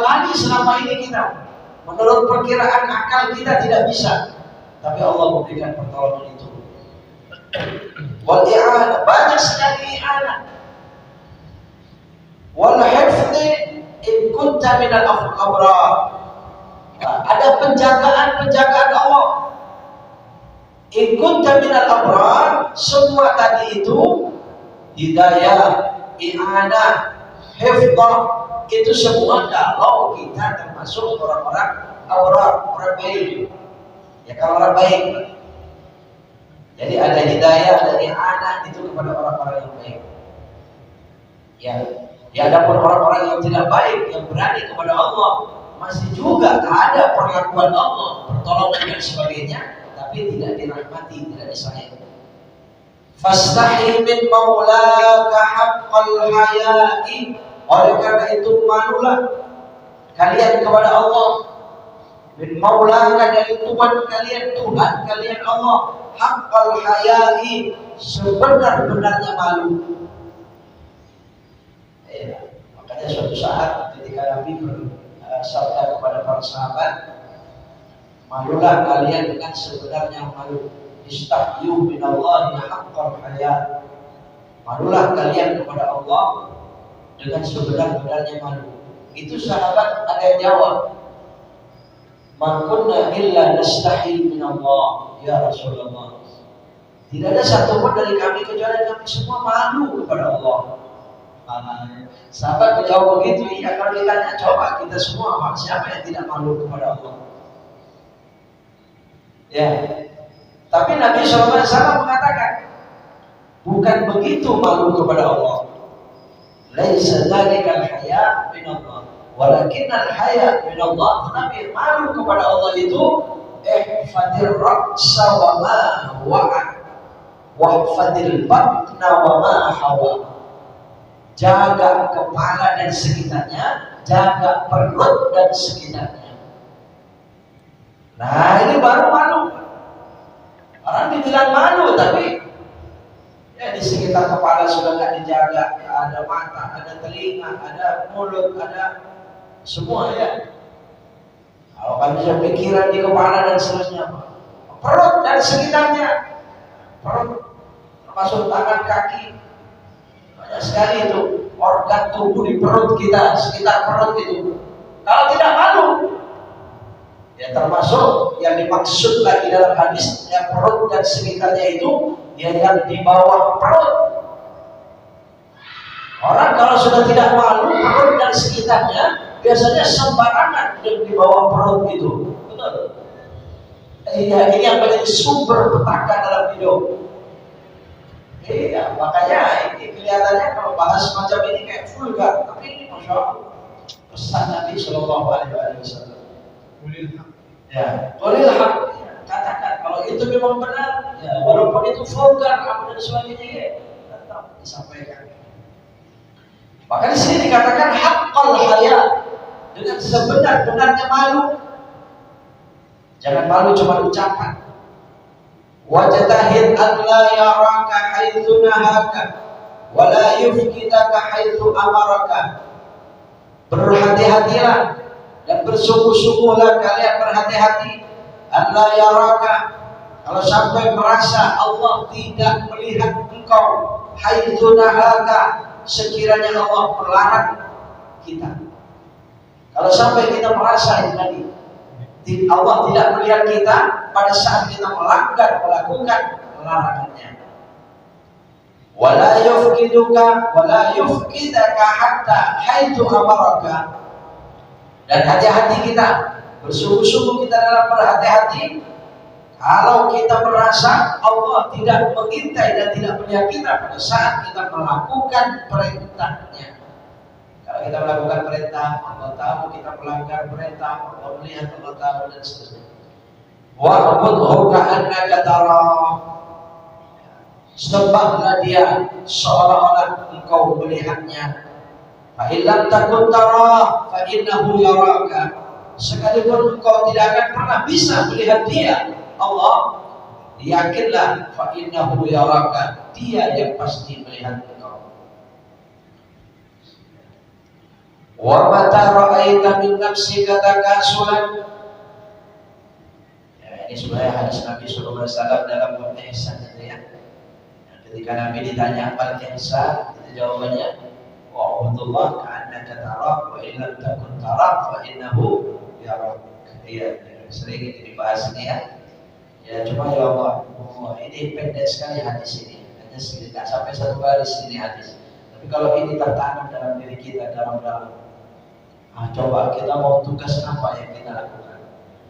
kali selama ini kita, menurut perkiraan akal kita tidak bisa, tapi Allah memberikan pertolongan itu. Wal i'anah, banyak sekali i'anah. Wal hifdzi in kunta minal abrar. Ada penjagaan Allah. In kunta minal abrar, semua tadi itu hidayah, i'anah, hifdzah, itu semua kalau kita termasuk orang-orang abrar, orang baik. Ya, kalau orang baik. Jadi ada hidayah, ada i'anah itu kepada orang-orang yang baik. Ya, adapun orang-orang yang tidak baik, yang berani kepada Allah, masih juga ada perlakuan Allah, pertolongan dan sebagainya, tapi tidak dirahmati, tidak disayang. Fastahi min maulaka haqqal haya'i. Oleh karena itu malulah kalian kepada Allah. Min maulaka, dari Tuhan kalian Allah, haqqal haya'i, sebenar-benarnya malu. Ya, makanya suatu saat ketika Nabi bersabda kepada para sahabat, malulah kalian dengan sebenarnya malu. Istahyu minallahi haqqal haya. Malulah kalian kepada Allah dengan sebenar-benarnya malu. Itu sahabat ada yang jawab, ma kunna illa nastahi minallah ya Rasulullah. Tidak ada satupun dari kami kecuali kami semua malu kepada Allah. Sahabat menjawab begitu, iya. Kalau ditanya, coba kita semua, siapa yang tidak malu kepada Allah? Ya. Tapi Nabi SAW mengatakan, bukan begitu malu kepada Allah. Laisa dzalikal haya min Allah, walakinnal haya min Allah. Tetapi malu kepada Allah itu ihfadir ra'sa wa ma wa'a wahfadil batna wa ma hawa. Jaga kepala dan sekitarnya, jaga perut dan sekitarnya. Nah, ini baru malu. Orang dibilang malu, tapi ya di sekitar kepala sudah nggak dijaga. Ada mata, ada telinga, ada mulut, ada semua ya. Kalau kan bisa pikiran di kepala dan seterusnya, perut dan sekitarnya, perut termasuk tangan, kaki, banyak sekali itu organ tubuh di perut kita, sekitar perut itu. Kalau tidak malu, ya termasuk yang dimaksud lagi dalam hadis, yang perut dan sekitarnya itu, ya yang di bawah perut. Orang kalau sudah tidak malu perut dan sekitarnya, biasanya sembarangan yang di bawah perut itu. Betul? Iya, ini yang menjadi sumber petaka dalam hidup. Iya, makanya ini kelihatannya kalau bahas macam ini kayak vulgar, tapi ini masya Allah pesan Nabi Shallallahu Alaihi Wasallam. Ya, qulil haq. Katakan kalau itu memang benar, ya, walaupun itu vulgar, apa dan sebagainya, ya, tetap disampaikan. Maka di sini dikatakan haqqal haya, dengan sebenar-benarnya malu. Jangan malu cuma ucapan. Wajtahid an la yaraka haitsu nahaka wa la yufkidaka haitsu amaraka. Berhati-hatilah dan bersungguh-sungguhlah kalian berhati-hati. An la yaraka, kalau sampai merasa Allah tidak melihat engkau, haitsu nahaka, sekiranya Allah melarang kita. Kalau sampai kita merasa ini tadi Allah tidak melihat kita pada saat kita melanggar, melakukan larangannya. Wala yufkiduka wala yufkidaka hatta haitsu amaraka. Dan hati-hati kita, bersungguh-sungguh kita dalam berhati-hati. Kalau kita merasa Allah tidak mengintai dan tidak melihat kita pada saat kita melakukan perintahnya. Kalau kita melakukan perintah, Allah tahu kita melanggar perintah, Allah melihat, Allah tahu, dan seterusnya. Wa'budhu ka'annaka tarah. Sembahlah dia seolah-olah engkau melihatnya. Fa illam takun tarah fa innahu yaraka. Sekalipun engkau tidak akan pernah bisa melihat dia, Allah, yakinlah fa innahu yaraka, dia yang pasti melihat engkau. Wa mata ra'aita min nafsika takasulan. Ya, ini sebenarnya hadis Nabi sallallahu alaihi wasallam dalam bab ihsan itu ya. Ketika Nabi ditanya apa ihsan, itu jawabannya wa'budullah ka'annaka tarah wa illam takun tarah fa innahu yarak. Iya, sering ini dibahas ini ya. Ya cuma ya Allah, ini pendek sekali hadis ini, hanya tidak sampai satu baris ini hadis. Tapi kalau ini tertanam dalam diri kita dalam-dalam, coba kita mau tugas apa yang kita lakukan,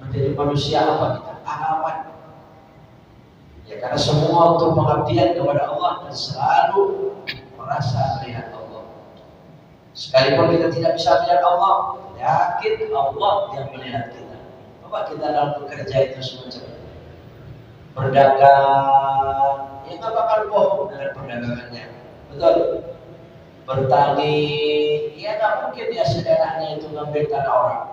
menjadi manusia apa kita, aman. Ya karena semua untuk pengabdian kepada Allah dan selalu merasa melihat Allah. Sekalipun kita tidak bisa melihat Allah, yakin Allah yang melihat kita. Coba kita dalam bekerja itu semacam itu. Berdagang, ya nggak bakal bohong dengan perdagangannya, betul. Bertani, ya nggak mungkin dia seenaknya itu ngambil tanah orang.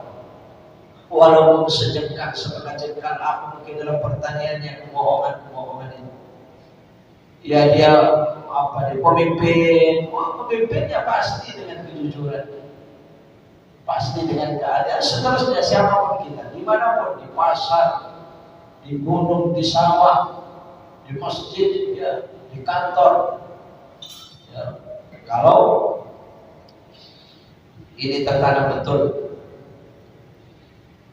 Walaupun sejengkal, setengah jengkal apa mungkin dalam pertaniannya kebohongan itu. Ya dia apa dia pemimpin, pemimpinnya pasti dengan kejujuran, pasti dengan keadaan seterusnya siapapun kita, dimanapun, di pasar, di gunung, di sawah, di masjid, ya, di kantor. Ya, kalau ini tertanam betul.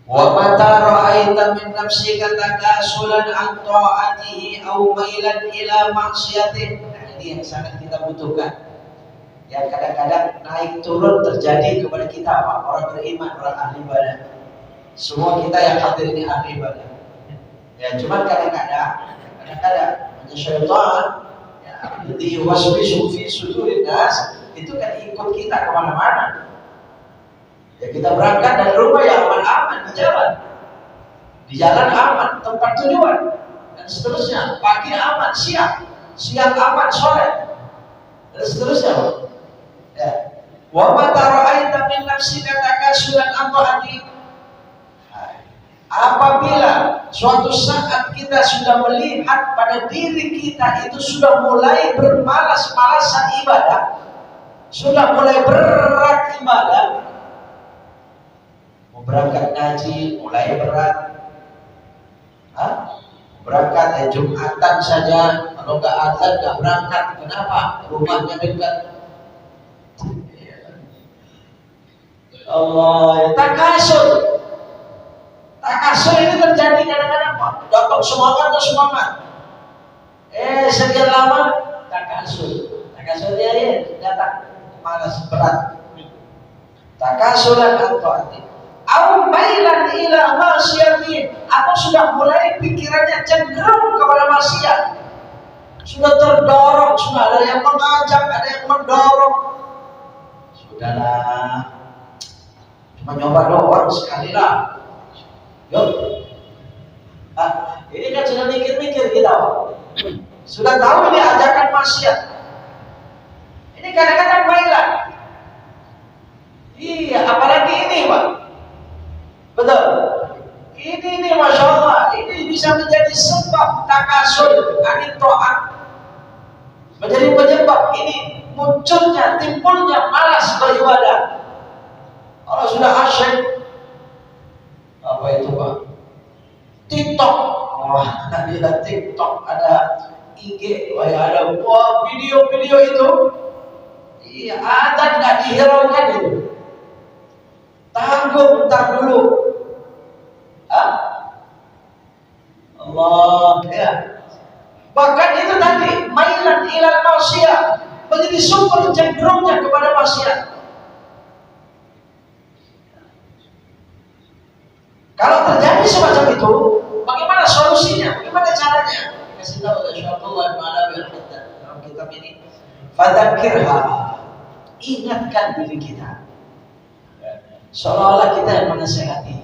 Wa mata ra'aita min nafsika takasulan an ta'atihi aw mailan ila maksiatih. Nah, ini yang sangat kita butuhkan. yang kadang-kadang naik turun terjadi kepada kita, Pak, orang beriman, orang ahli ibadah. Semua kita yang hadir ini ahli ibadah. Ya, cuman kadang-kadang syaitan ya, di waswisu fi sudurin nas itu kan ikut kita kemana-mana. Ya, kita berangkat dari rumah yang aman-aman di jalan aman, tempat tujuan dan seterusnya. Pagi aman, siang aman, sore dan seterusnya. Ya. Wa ma tara'aita min nafsika takasulan amra'ati. Apabila suatu saat kita sudah melihat pada diri kita itu sudah mulai bermalas-malasan ibadah, sudah mulai berat ibadah, mau berangkat ngaji mulai berat, berangkat Jumatan saja, kalau nggak azan nggak berangkat. Kenapa? Rumahnya dekat. Allah, takasur ini terjadi kadang-kadang, Pak. Datang semangat. Sekian lama takasurnya ya datang malas berat. Takasuran atau hati. Au mailan ila masyiyati, atau sudah mulai pikirannya cenderung kepada maksiat. Sudah terdorong, sudah ada yang mengajak, ada yang mendorong. Sudahlah, cuma nyoba doang sekali lah. Yuk. Ini kan sudah mikir-mikir kita, Pak. Sudah tahu ini ajakan maksiat. Ini kadang-kadang mailan. Iya, apalagi ini, Pak. Betul. Ini Masya Allah, ini bisa menjadi sebab takasul, anit to'at. Menjadi penyebab ini munculnya, timbulnya malas beribadah. Kalau sudah asyik, apa itu, Pak? TikTok. Ada TikTok, ada IG, ada video-video itu. Iya, ada nggak dihiraukan itu? Tanggung, bentar dulu. Allah, ya. Bahkan itu tadi mailan ilal maksiat, menjadi sumber cenderungnya kepada maksiat. Kalau terjadi semacam itu, bagaimana solusinya? Bagaimana caranya? Kasih tahu oleh Syaikhullah dalam kitab ini. Fadzakirha, ingatkan diri kita. Seolah-olah kita yang menasihati.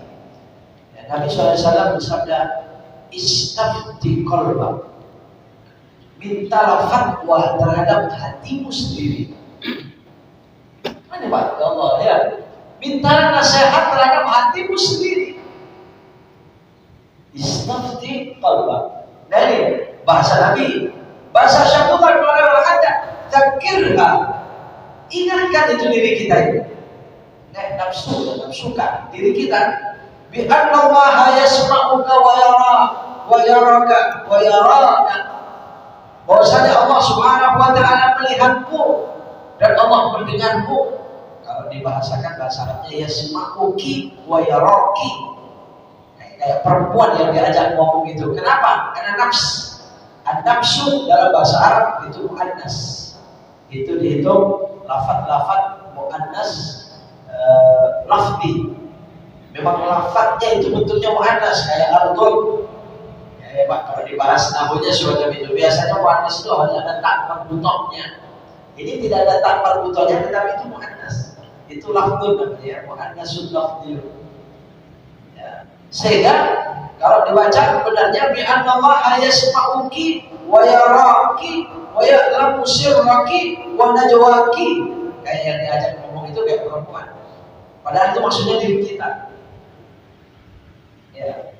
Ya, Nabi SAW bersabda, istafti qalbak, mintalah fatwa terhadap hatimu sendiri. Mana Pak? Ya Allah, ya. Minta nasihat terhadap hatimu sendiri. Istafti qalbak. Dari bahasa Nabi, bahasa Syaikhullah berkata, dzakirha, ingatkan itu diri kita itu. Nafsukan diri kita. Bi annallaha yasma'uka wa yaraka. Bahwasanya Allah Subhanahu wa taala melihatmu dan Allah mendengarmu. Kalau dibahasakan bahasa Arabnya yasma'uki wa yaraki. Kayak perempuan yang diajak ngomong itu. Kenapa? Karena nafsu dalam bahasa Arab itu muannas. Itu dihitung lafaz-lafaz muannas lafzi. Memang lafaznya itu bentuknya muannas kayak ardun. Ya, Pak, kalau dibahas nahunya semacam itu. Biasanya muannas itu hanya ada tak marbutohnya. Ini tidak ada tak marbutohnya, tetapi itu muannas. Itu lafzun namanya, muannasul lafzi. Ya. Sehingga kalau dibaca benarnya bi annallaha yasma'uki wa yaraki wa ya'lamu sirraki wa najwaki. Kayak yang diajak ngomong itu kayak perempuan. Padahal itu maksudnya diri kita. Ya.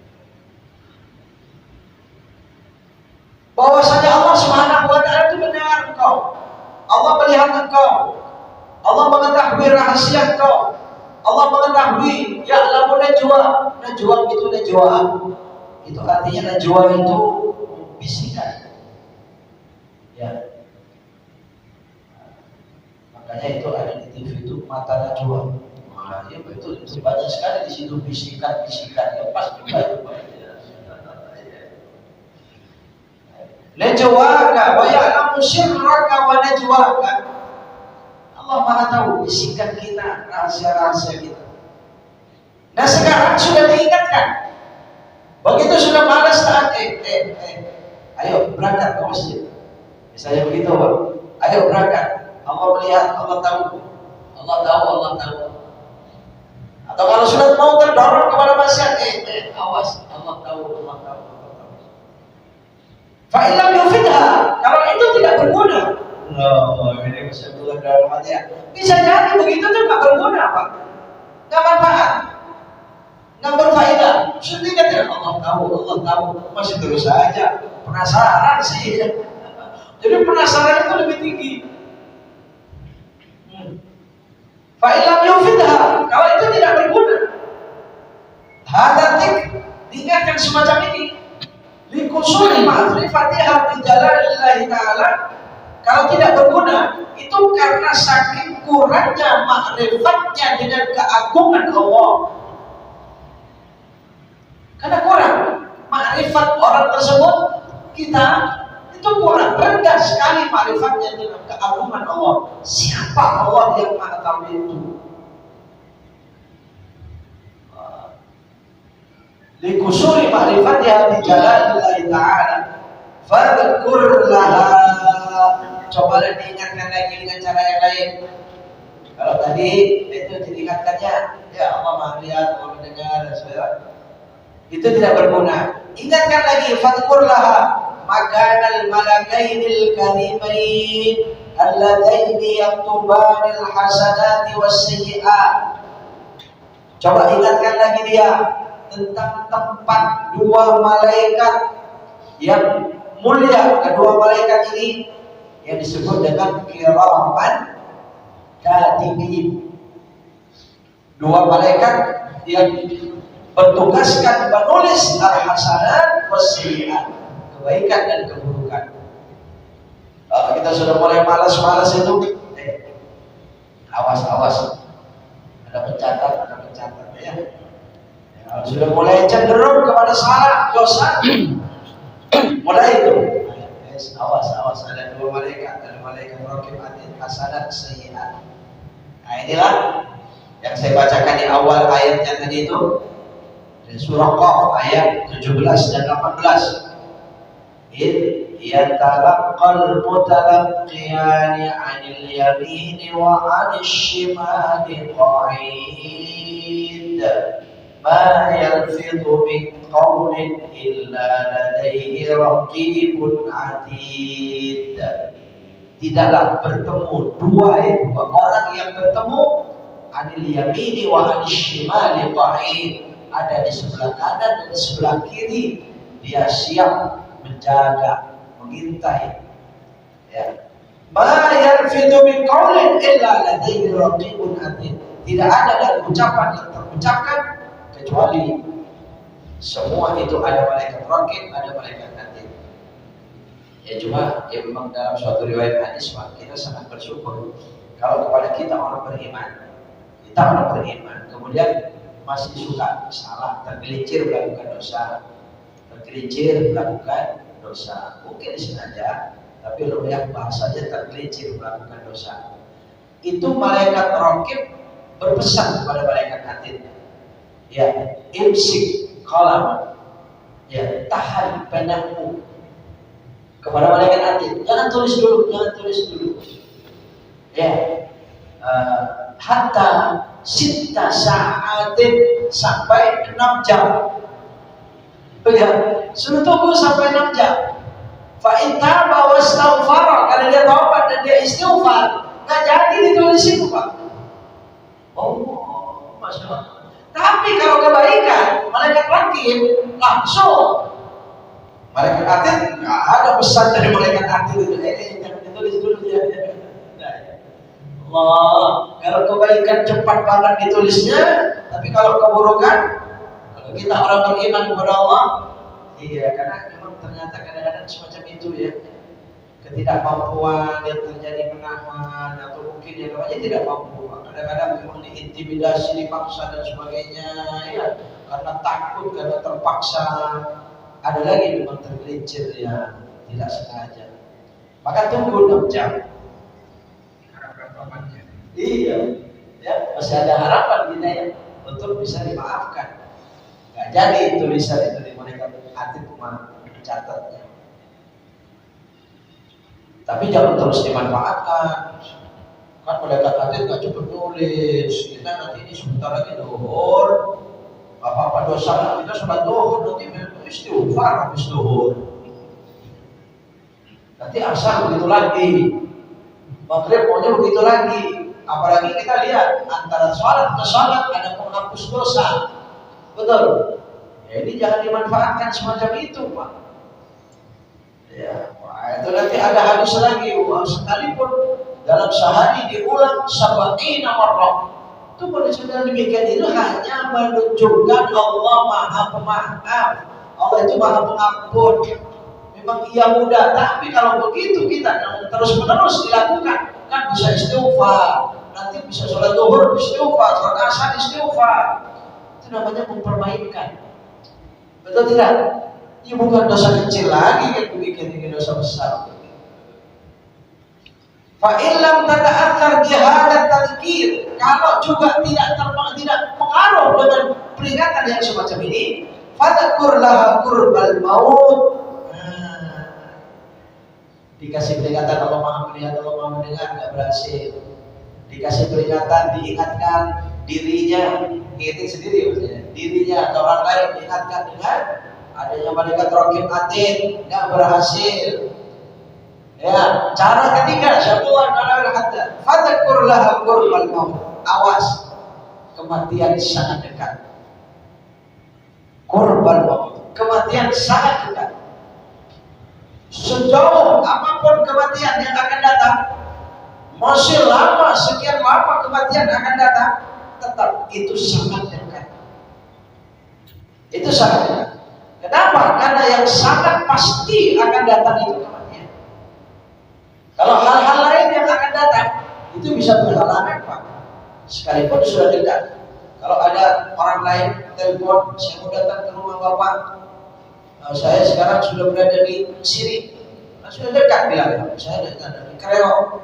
Bahwasanya Allah Subhanahu wa taala itu mendengar engkau. Allah melihat engkau. Allah mengetahui rahasia engkau. Allah mengetahui ya'lamu najwa itu najwa. Itu artinya najwa itu bisikan. Ya. Makanya itu ada di TV itu mata najwa. Ya, itu banyak sekali di situ bisikan-bisikan yang pas juga itu. Najwaka wa ya'lamu sirraka wa najwaka. Allah Maha tahu bisikan kita, rahasia-rahasia kita. Nah sekarang sudah diingatkan. Begitu sudah malas taat, ayo berangkat ke masjid. Misalnya begitu, Pak. Ayo berangkat. Allah melihat, Allah tahu. Allah tahu, Allah tahu. Atau kalau sudah mau terdorong kepada maksiat, awas, Allah tahu, Allah tahu, Allah tahu. Fa'ilam yufidha, kalau itu tidak berguna. Oh, ini bisa bulan dalam hati. Bisa jadi begitu tuh nggak berguna, Pak. Nggak manfaat, nggak berfaedah. Sudah kan Allah tahu, Allah tahu, masih terus saja. Penasaran sih. Jadi penasaran itu lebih tinggi. Fa'ilam yufidha, kalau itu tidak berguna. Hadatik, diingatkan semacam ini. Likusuri ma'rifatiha bijalalillahi ta'ala. Kalau tidak berguna, itu karena saking kurangnya ma'rifatnya dengan keagungan Allah. Karena kurang ma'rifat orang tersebut, kita itu kurang, rendah sekali ma'rifatnya dengan keagungan Allah. Siapa Allah yang Maha Tahu itu? Likusuri ma'rifatiha bijalalillahi ta'ala fadhkur laha. Coba diingatkan lagi dengan cara yang lain. Kalau tadi itu diingatkannya, ya Allah Maha lihat, Allah mendengar, saudara. Itu tidak berguna. Ingatkan lagi, fadhkur laha makanal malakainil karimain alladaini yaktubanil hasanati wassayiat. Coba ingatkan lagi dia tentang tempat dua malaikat yang mulia. Kedua malaikat ini yang disebut dengan kiraman katibin. Dua malaikat yang bertugaskan menulis al-hasanat was-sayyi'at, kebaikan dan keburukan. Kalau kita sudah mulai malas-malas itu, awas-awas, ada pencatat ya. Kalau sudah mulai cenderung kepada salah, dosa, mulai itu. Awas, ada dua malaikat, ada malaikat raqib atid, hasanat, sayyi'at. Nah inilah yang saya bacakan di awal ayatnya tadi itu. Surah Qaf ayat 17 dan 18. Yatalaqqal mutalaqqiyani 'anil yamini wa 'anil shimali qa'id. Ma yalfidhu min qawlin illa ladaihi raqibun 'atid. Tidaklah bertemu dua orang yang bertemu 'anil yamini wa 'anil shimali qa'id. Ada di sebelah kanan dan di sebelah kiri, dia siap menjaga, mengintai. Ya. Ma yalfidhu min qawlin illa ladaihi raqibun atid. Tidak ada dari ucapan yang terucapkan kecuali semua itu ada malaikat raqib, ada malaikat atid. Ya cuma ya memang dalam suatu riwayat hadis kita sangat bersyukur kalau kepada kita orang beriman, kemudian masih suka salah, tergelincir melakukan dosa, mungkin sengaja, tapi lo yang bahasanya tergelincir melakukan dosa. Itu malaikat raqib berpesan kepada malaikat atid, ya imsik qalam, ya tahan penakmu. Kepada malaikat atid, jangan tulis dulu, ya hatta sita sa'atin, sampai 6 jam. Ya, suruh tunggu sampai 6 jam. Fa in taba wastaghfara, kalau dia taubat dan dia istighfar, nggak jadi ditulis itu, Pak. Oh, Masya Allah. Tapi kalau kebaikan, malaikat raqib langsung. Malaikat atid nggak ada pesan dari malaikat atid itu. Jangan ditulis dulu ya. Allah, kalau kebaikan cepat banget ditulisnya, tapi kalau keburukan, kalau kita orang beriman kepada Allah, iya, karena memang ternyata kadang-kadang semacam itu ya, ketidakmampuan yang terjadi menahan atau mungkin yang namanya tidak mampu, kadang-kadang memang diintimidasi, dipaksa dan sebagainya, ya, karena takut, karena terpaksa, ada lagi memang tergelincir ya, tidak sengaja, maka tunggu 6 jam. Iya, ya masih ada harapan kita ya untuk bisa dimaafkan. Nggak jadi tulisan itu di mereka hati cuma catatnya. Tapi jangan terus dimanfaatkan. Kan malaikat hati nggak cukup nulis. Kita nanti ini sebentar lagi zuhur. Apa dosa kita sholat zuhur nanti istighfar habis zuhur. Nanti asar begitu lagi. Maghrib maunya begitu lagi. Apalagi kita lihat antara sholat ke sholat ada penghapus dosa. Betul. Ya, ini jangan dimanfaatkan semacam itu, Pak. Ya, itu nanti ada hadis lagi, sekalipun dalam sehari diulang 70 marrah. Itu pada saat demikian itu hanya menunjukkan Allah Maha Pemaaf. Allah itu Maha Pengampun. Memang ia mudah, tapi kalau begitu kita terus-menerus dilakukan, kan bisa istighfar. Nanti bisa sholat zuhur istighfar, sholat asar istighfar. Itu namanya memperbaikkan. Betul tidak? Ini bukan dosa kecil lagi yang bikin ini dosa besar. Fa'illam tata'athar bihadat tadhkir, kalau juga tidak pengaruh dengan peringatan yang semacam ini, fadhkur laha qurbal maut. Dikasih peringatan Allah Maha melihat, Allah Maha mendengar, nggak berhasil. Dikasih peringatan, diingatkan dirinya, ingetin sendiri maksudnya, dirinya atau orang lain diingatkan dengan adanya malaikat raqib atid, nggak berhasil. Ya, cara ketiga, syaitan dalam hadda, fadhkur laha qurbal maut. Awas, kematian sangat dekat. Qurbal maut, kematian sangat dekat. Sejauh apapun kematian yang akan datang, masih lama, sekian lama kematian akan datang, tetap itu sangat dekat. Itu sangat dekat. Kenapa? Karena yang sangat pasti akan datang itu kematian. Kalau hal-hal lain yang akan datang itu bisa berhalangan, Pak. Sekalipun sudah dekat. Kalau ada orang lain telepon, saya mau datang ke rumah Bapak, saya sekarang sudah berada di sini. Sudah dekat bilang, saya datang dari Kreo.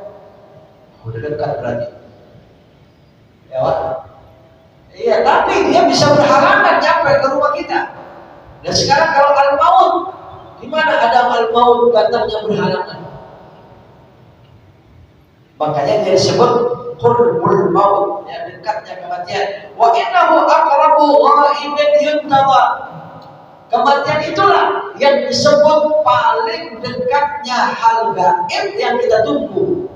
Sudah dekat berarti. Ya, Pak. Iya, tapi dia bisa berhalangan sampai ke rumah kita. Dan sekarang kalau al-maut, di mana ada al-maut datangnya berhalangan? Makanya dia disebut qurbul maut, ya, dekatnya kematian. Wa innahu aqrabu ghaibin yuntadha. Kematian itulah yang disebut paling dekatnya hal gaib yang kita tunggu,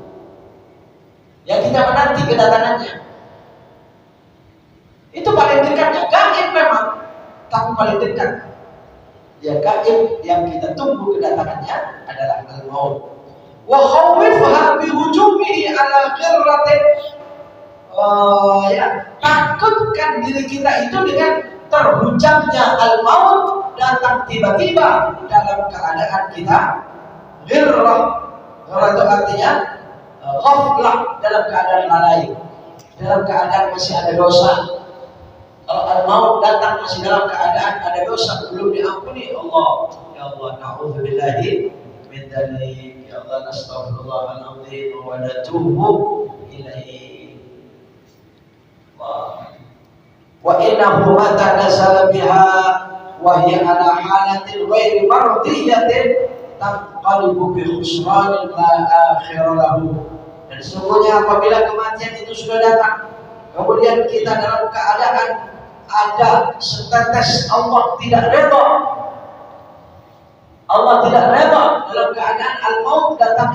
yang kita menanti kedatangannya. Itu paling dekatnya. Gaib memang, tapi paling dekat. Ya, gaib yang kita tunggu kedatangannya adalah al-maut. Wa khawifha bi hujumihi ala qirratin. Ya, takutkan diri kita itu dengan terhujamnya al-maut datang tiba-tiba dalam keadaan kita ghirrah. Ghirrah itu artinya ghaflah, dalam keadaan lalai, dalam keadaan masih ada dosa. Kalau al-maut datang masih dalam keadaan ada dosa, belum diampuni Allah. Ya Allah, na'udzubillahi min dzalik. Ya Allah, nastaghfirullahaladzim wa natubu ilaihi. Wa innahu mata nazala biha wa hiya ala halatin ghairi mardiyatin tanqalibu bi khusranin la akhir lahu. Dan sesungguhnya apabila kematian itu sudah datang, kemudian kita dalam keadaan ada setetes Allah tidak redha, Allah tidak redha dalam keadaan al-maut datang